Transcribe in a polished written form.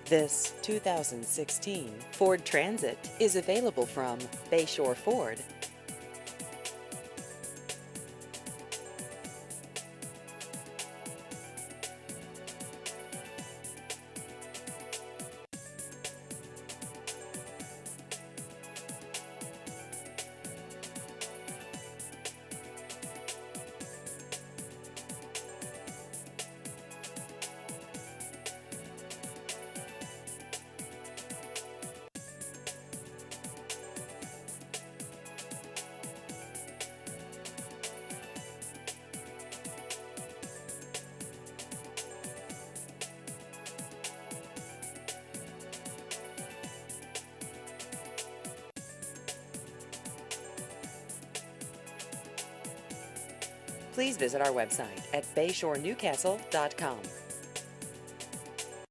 This 2016 Ford Transit is available from Bayshore Ford. Please visit our website at bayshorenewcastle.com.